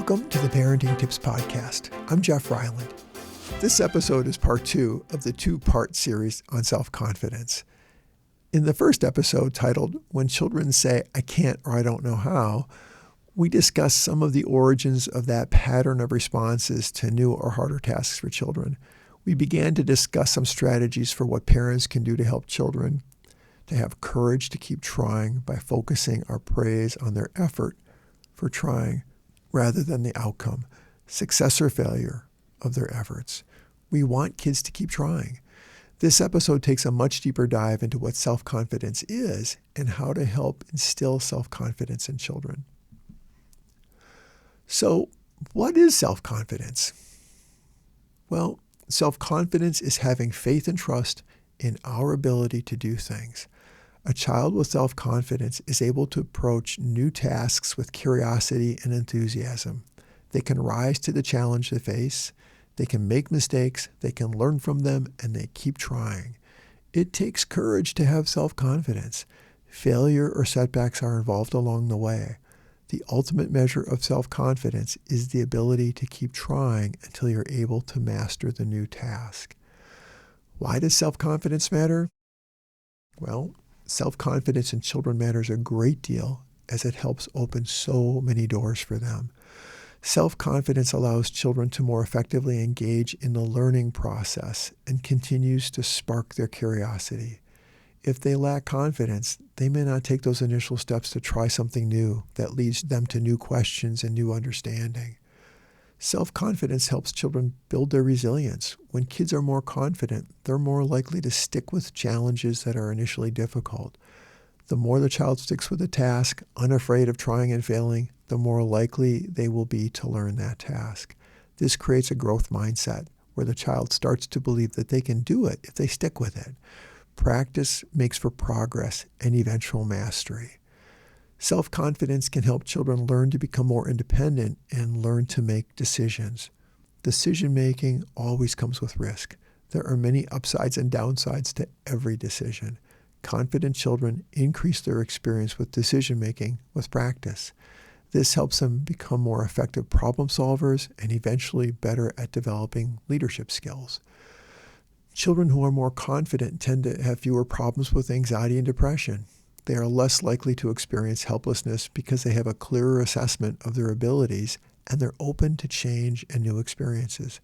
Welcome to the Parenting Tips Podcast. I'm Jeff Ryland. This episode is part 2 of the 2-part series on self-confidence. In the first episode, titled When Children Say, I Can't or I Don't Know How, we discussed some of the origins of that pattern of responses to new or harder tasks for children. We began to discuss some strategies for what parents can do to help children to have courage to keep trying by focusing our praise on their effort for trying rather than the outcome, success or failure of their efforts. We want kids to keep trying. This episode takes a much deeper dive into what self-confidence is and how to help instill self-confidence in children. So, what is self-confidence? Well, self-confidence is having faith and trust in our ability to do things. A child with self-confidence is able to approach new tasks with curiosity and enthusiasm. They can rise to the challenge they face, they can make mistakes, they can learn from them, and they keep trying. It takes courage to have self-confidence. Failure or setbacks are involved along the way. The ultimate measure of self-confidence is the ability to keep trying until you're able to master the new task. Why does self-confidence matter? Well, self-confidence in children matters a great deal as it helps open so many doors for them. Self-confidence allows children to more effectively engage in the learning process and continues to spark their curiosity. If they lack confidence, they may not take those initial steps to try something new that leads them to new questions and new understanding. Self-confidence helps children build their resilience. When kids are more confident, they're more likely to stick with challenges that are initially difficult. The more the child sticks with a task, unafraid of trying and failing, the more likely they will be to learn that task. This creates a growth mindset where the child starts to believe that they can do it if they stick with it. Practice makes for progress and eventual mastery. Self-confidence can help children learn to become more independent and learn to make decisions. Decision-making always comes with risk. There are many upsides and downsides to every decision. Confident children increase their experience with decision-making with practice. This helps them become more effective problem solvers and eventually better at developing leadership skills. Children who are more confident tend to have fewer problems with anxiety and depression. They are less likely to experience helplessness because they have a clearer assessment of their abilities and they're open to change and new experiences.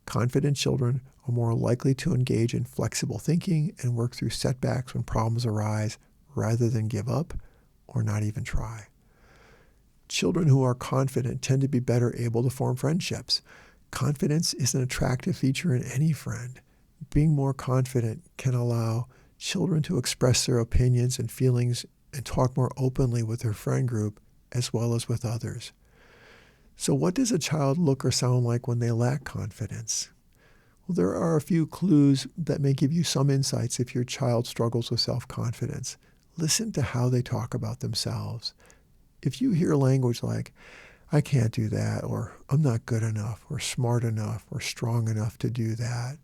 Confident children are more likely to engage in flexible thinking and work through setbacks when problems arise rather than give up or not even try. Children who are confident tend to be better able to form friendships. Confidence is an attractive feature in any friend. Being more confident can allow children to express their opinions and feelings and talk more openly with their friend group as well as with others. So what does a child look or sound like when they lack confidence? Well, there are a few clues that may give you some insights if your child struggles with self-confidence. Listen to how they talk about themselves. If you hear language like, I can't do that, or I'm not good enough, or smart enough, or strong enough to do that,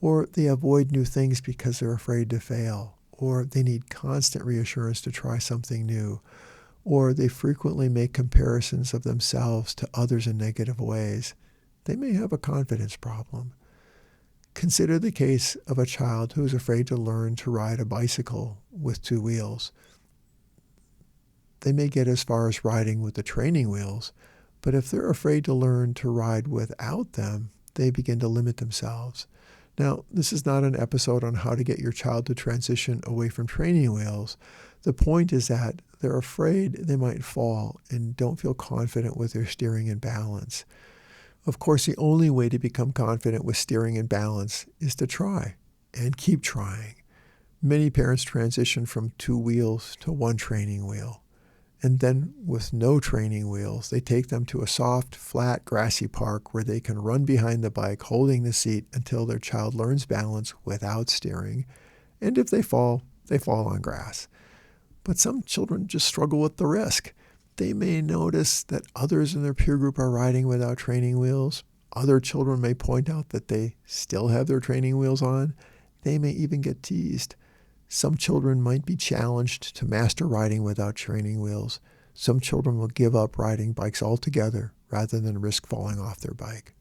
or they avoid new things because they're afraid to fail, or they need constant reassurance to try something new, or they frequently make comparisons of themselves to others in negative ways, they may have a confidence problem. Consider the case of a child who is afraid to learn to ride a bicycle with 2 wheels. They may get as far as riding with the training wheels, but if they're afraid to learn to ride without them, they begin to limit themselves. Now, this is not an episode on how to get your child to transition away from training wheels. The point is that they're afraid they might fall and don't feel confident with their steering and balance. Of course, the only way to become confident with steering and balance is to try and keep trying. Many parents transition from 2 wheels to 1 training wheel. And then with no training wheels, they take them to a soft, flat, grassy park where they can run behind the bike holding the seat until their child learns balance without steering. And if they fall on grass. But some children just struggle with the risk. They may notice that others in their peer group are riding without training wheels. Other children may point out that they still have their training wheels on. They may even get teased. Some children might be challenged to master riding without training wheels. Some children will give up riding bikes altogether rather than risk falling off their bike.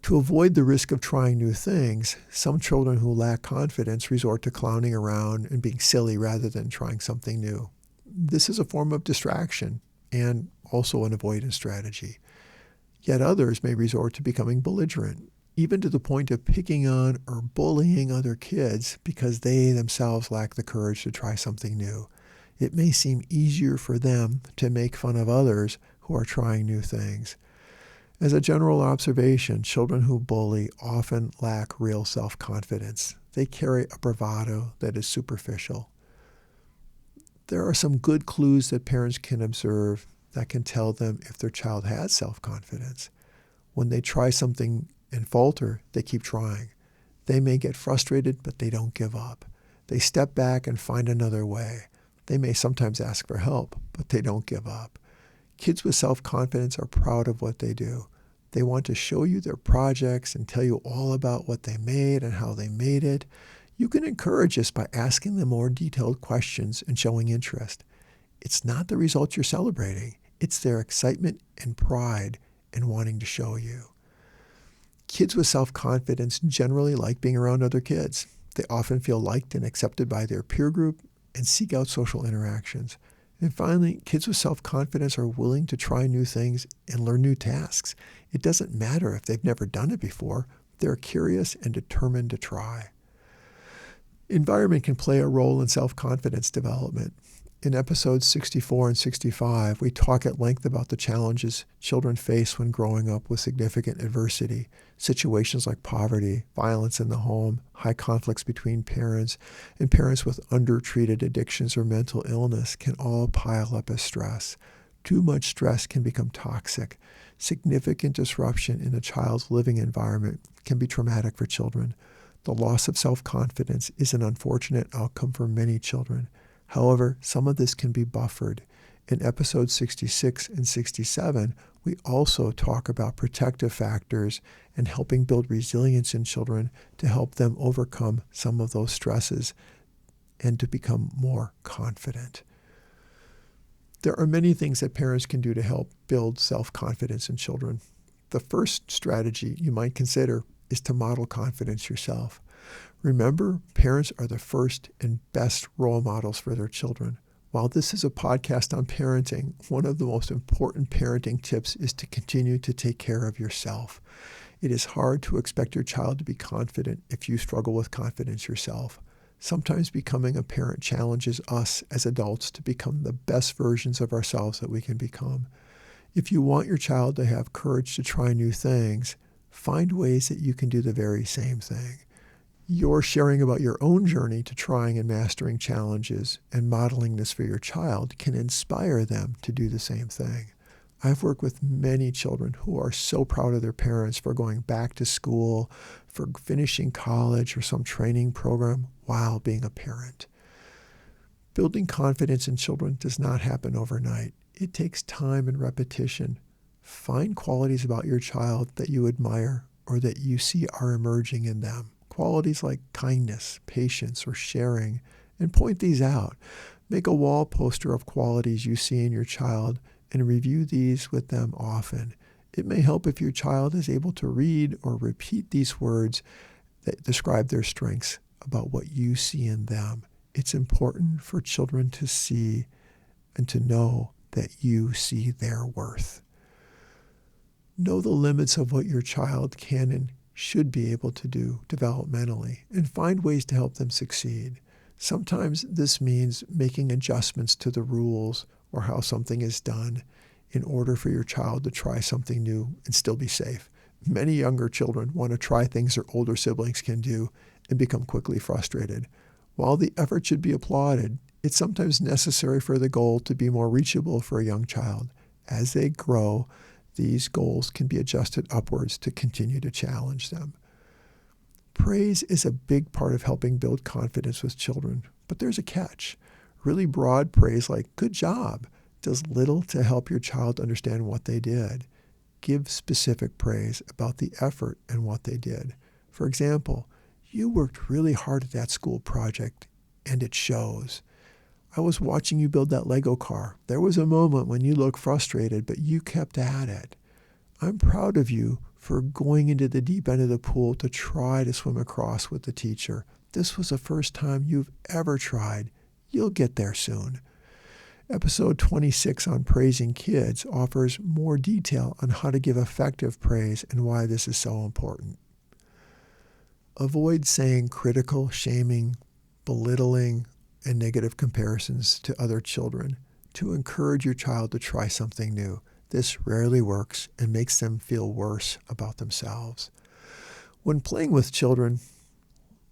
To avoid the risk of trying new things, some children who lack confidence resort to clowning around and being silly rather than trying something new. This is a form of distraction and also an avoidance strategy. Yet others may resort to becoming belligerent, even to the point of picking on or bullying other kids because they themselves lack the courage to try something new. It may seem easier for them to make fun of others who are trying new things. As a general observation, children who bully often lack real self-confidence. They carry a bravado that is superficial. There are some good clues that parents can observe that can tell them if their child has self-confidence. When they try something and falter, they keep trying. They may get frustrated, but they don't give up. They step back and find another way. They may sometimes ask for help, but they don't give up. Kids with self-confidence are proud of what they do. They want to show you their projects and tell you all about what they made and how they made it. You can encourage this by asking them more detailed questions and showing interest. It's not the results you're celebrating. It's their excitement and pride in wanting to show you. Kids with self-confidence generally like being around other kids. They often feel liked and accepted by their peer group and seek out social interactions. And finally, kids with self-confidence are willing to try new things and learn new tasks. It doesn't matter if they've never done it before. They're curious and determined to try. Environment can play a role in self-confidence development. In episodes 64 and 65, we talk at length about the challenges children face when growing up with significant adversity. Situations like poverty, violence in the home, high conflicts between parents, and parents with undertreated addictions or mental illness can all pile up as stress. Too much stress can become toxic. Significant disruption in a child's living environment can be traumatic for children. The loss of self-confidence is an unfortunate outcome for many children. However, some of this can be buffered. In episodes 66 and 67, we also talk about protective factors and helping build resilience in children to help them overcome some of those stresses and to become more confident. There are many things that parents can do to help build self-confidence in children. The first strategy you might consider is to model confidence yourself. Remember, parents are the first and best role models for their children. While this is a podcast on parenting, one of the most important parenting tips is to continue to take care of yourself. It is hard to expect your child to be confident if you struggle with confidence yourself. Sometimes becoming a parent challenges us as adults to become the best versions of ourselves that we can become. If you want your child to have courage to try new things, find ways that you can do the very same thing. Your sharing about your own journey to trying and mastering challenges and modeling this for your child can inspire them to do the same thing. I've worked with many children who are so proud of their parents for going back to school, for finishing college or some training program while being a parent. Building confidence in children does not happen overnight. It takes time and repetition. Find qualities about your child that you admire or that you see are emerging in them. Qualities like kindness, patience, or sharing, and point these out. Make a wall poster of qualities you see in your child and review these with them often. It may help if your child is able to read or repeat these words that describe their strengths about what you see in them. It's important for children to see and to know that you see their worth. Know the limits of what your child can and should be able to do developmentally and find ways to help them succeed. Sometimes this means making adjustments to the rules or how something is done in order for your child to try something new and still be safe. Many younger children want to try things their older siblings can do and become quickly frustrated. While the effort should be applauded, it's sometimes necessary for the goal to be more reachable for a young child. As they grow, these goals can be adjusted upwards to continue to challenge them. Praise is a big part of helping build confidence with children, but there's a catch. Really broad praise like "good job" does little to help your child understand what they did. Give specific praise about the effort and what they did. For example, "You worked really hard at that school project, and it shows. I was watching you build that Lego car. There was a moment when you looked frustrated, but you kept at it. I'm proud of you for going into the deep end of the pool to try to swim across with the teacher. This was the first time you've ever tried. You'll get there soon. Episode 26 on praising kids offers more detail on how to give effective praise and why this is so important. Avoid saying critical, shaming, belittling, and negative comparisons to other children to encourage your child to try something new. This rarely works and makes them feel worse about themselves. When playing with children,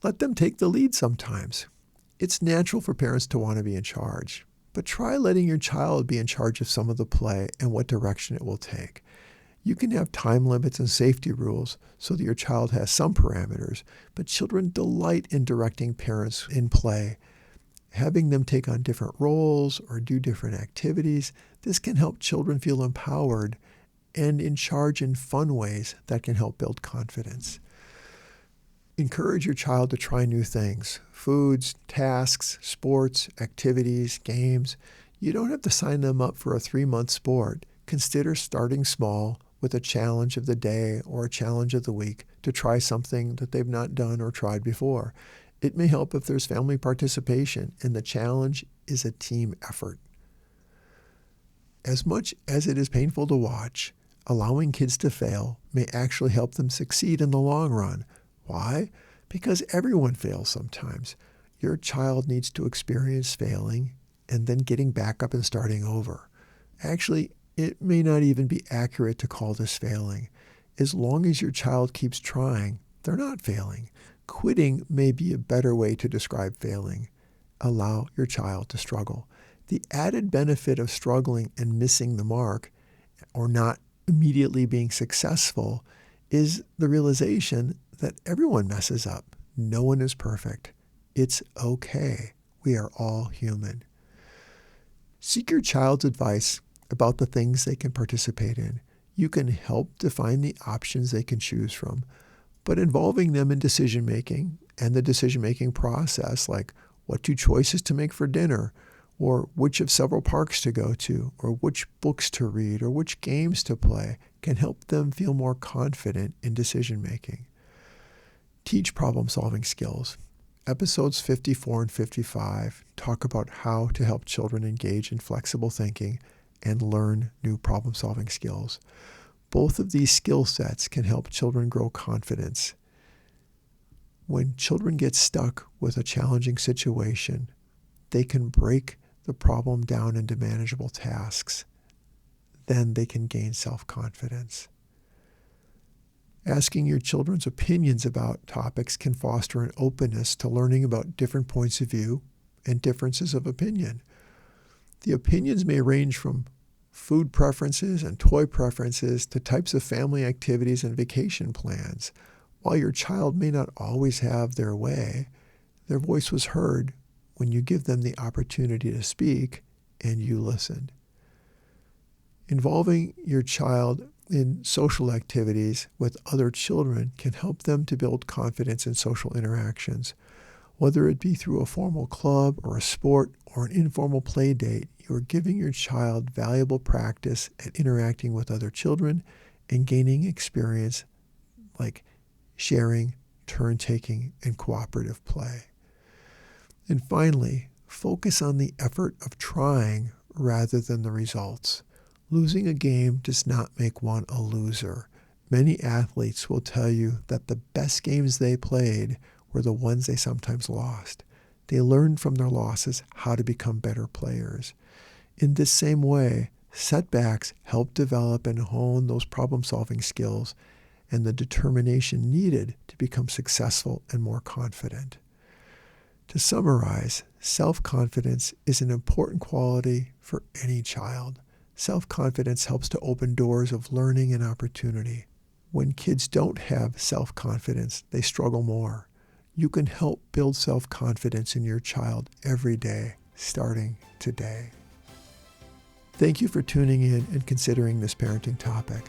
let them take the lead sometimes. It's natural for parents to want to be in charge, but try letting your child be in charge of some of the play and what direction it will take. You can have time limits and safety rules so that your child has some parameters, but children delight in directing parents in play. Having them take on different roles or do different activities, this can help children feel empowered and in charge in fun ways that can help build confidence. Encourage your child to try new things, foods, tasks, sports, activities, games. You don't have to sign them up for a 3-month sport. Consider starting small with a challenge of the day or a challenge of the week to try something that they've not done or tried before. It may help if there's family participation, and the challenge is a team effort. As much as it is painful to watch, allowing kids to fail may actually help them succeed in the long run. Why? Because everyone fails sometimes. Your child needs to experience failing and then getting back up and starting over. Actually, it may not even be accurate to call this failing. As long as your child keeps trying, they're not failing. Quitting may be a better way to describe failing. Allow your child to struggle. The added benefit of struggling and missing the mark or not immediately being successful is the realization that everyone messes up. No one is perfect. It's okay. We are all human. Seek your child's advice about the things they can participate in. You can help define the options they can choose from, but involving them in decision-making and the decision-making process, like what 2 choices to make for dinner, or which of several parks to go to, or which books to read, or which games to play, can help them feel more confident in decision-making. Teach problem-solving skills. Episodes 54 and 55 talk about how to help children engage in flexible thinking and learn new problem-solving skills. Both of these skill sets can help children grow confidence. When children get stuck with a challenging situation, they can break the problem down into manageable tasks. Then they can gain self-confidence. Asking your children's opinions about topics can foster an openness to learning about different points of view and differences of opinion. The opinions may range from food preferences and toy preferences to types of family activities and vacation plans. While your child may not always have their way, their voice was heard when you give them the opportunity to speak and you listen. Involving your child in social activities with other children can help them to build confidence in social interactions. Whether it be through a formal club or a sport or an informal play date, you are giving your child valuable practice at interacting with other children and gaining experience like sharing, turn-taking, and cooperative play. And finally, focus on the effort of trying rather than the results. Losing a game does not make one a loser. Many athletes will tell you that the best games they played were the ones they sometimes lost. They learned from their losses how to become better players. In this same way, setbacks help develop and hone those problem-solving skills and the determination needed to become successful and more confident. To summarize, self-confidence is an important quality for any child. Self-confidence helps to open doors of learning and opportunity. When kids don't have self-confidence, they struggle more. You can help build self-confidence in your child every day, starting today. Thank you for tuning in and considering this parenting topic.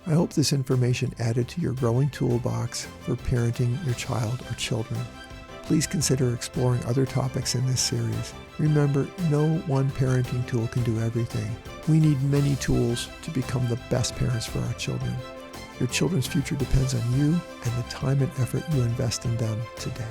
I hope this information added to your growing toolbox for parenting your child or children. Please consider exploring other topics in this series. Remember, no one parenting tool can do everything. We need many tools to become the best parents for our children. Your children's future depends on you and the time and effort you invest in them today.